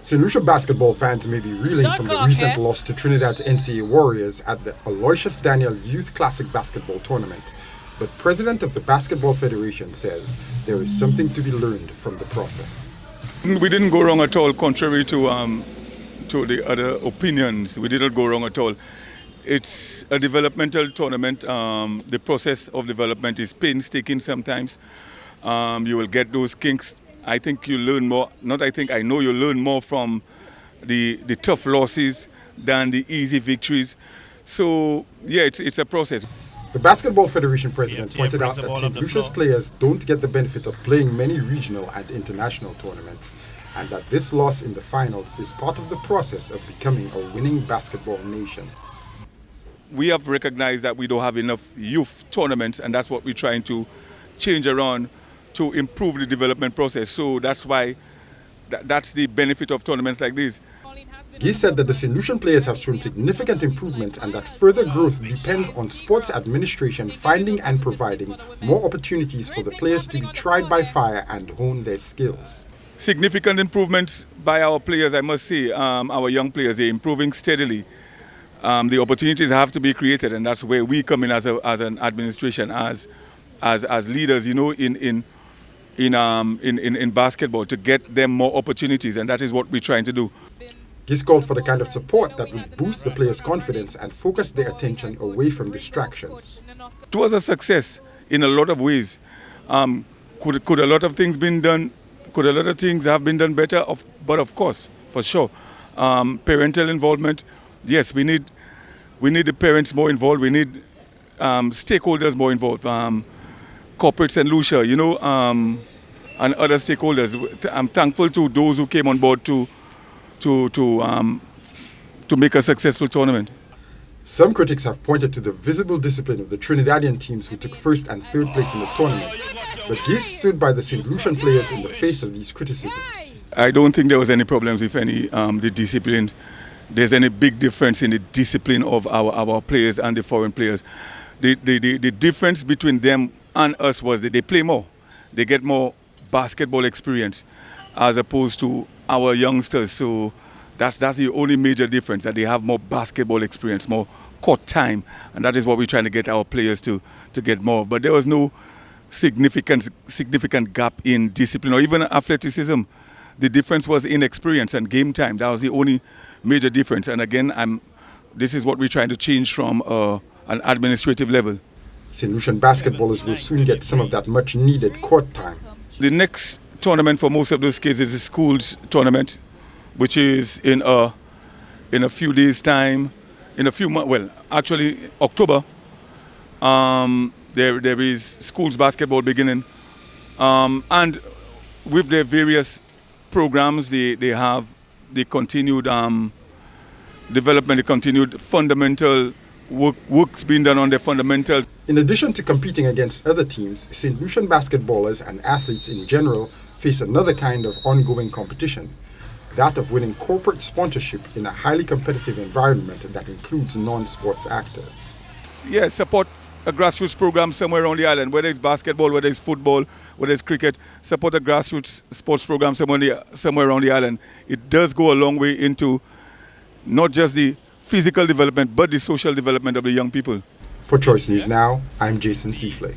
Saint Lucia basketball fans may be reeling from the recent loss to Trinidad's NCAA Warriors at the Aloysius Youth Classic Basketball Tournament. But President of the Basketball Federation says there is something to be learned from the process. We didn't go wrong at all, contrary to the other opinions. We didn't go wrong at all. It's a developmental tournament. The process of development is painstaking sometimes. You will get those kinks. I think you learn more, I know you learn more from the tough losses than the easy victories. So, yeah, it's a process. The Basketball Federation president pointed out that St. Lucia's players don't get the benefit of playing many regional and international tournaments, and that this loss in the finals is part of the process of becoming a winning basketball nation. We have recognized that we don't have enough youth tournaments, and that's what we're trying to change around to improve the development process. So that's why that's the benefit of tournaments like this. He said that the Saint Lucian players have shown significant improvement and that further growth depends on sports administration finding and providing more opportunities for the players to be tried by fire and hone their skills. Significant improvements by our players, I must say. Our young players, they're improving steadily. The opportunities have to be created, and that's where we come in as an administration, as leaders, you know, in basketball, to get them more opportunities, and that is what we're trying to do. He's called for the kind of support that would boost the players' confidence and focus their attention away from distractions. It was a success in a lot of ways. Could a lot of things been done? Could a lot of things have been done better? But of course, for sure, parental involvement. Yes, we need the parents more involved. We need stakeholders more involved. Corporate Saint Lucia, you know, and other stakeholders. I'm thankful to those who came on board to make a successful tournament. Some critics have pointed to the visible discipline of the Trinidadian teams who took first and third place in the tournament, but Gies stood by the Saint Lucian players in the face of these criticisms. I don't think there was any problems with the discipline. There's any big difference in the discipline of our players and the foreign players. The difference between them and us was that they play more. They get more basketball experience as opposed to our youngsters. So that's the only major difference, that they have more basketball experience, more court time, and that is what we're trying to get our players to get more. But there was no significant gap in discipline or even athleticism. The difference was in experience and game time. That was the only major difference. And again, this is what we're trying to change from an administrative level. Saint Lucian basketballers will soon get some of that much needed court time. The next tournament for most of those kids is the schools tournament, which is in a few days' time, in a few months. Well, actually October. There is schools basketball beginning, and with their various programs, they have the continued development, the continued fundamental work's being done on their fundamentals. In addition to competing against other teams, Saint Lucian basketballers and athletes in general face another kind of ongoing competition, that of winning corporate sponsorship in a highly competitive environment that includes non-sports actors. Yes, support a grassroots program somewhere on the island, whether it's basketball, whether it's football, whether it's cricket. Support a grassroots sports program somewhere on the island. It does go a long way into not just the physical development, but the social development of the young people. For Choice News Now, I'm Jason Seafley.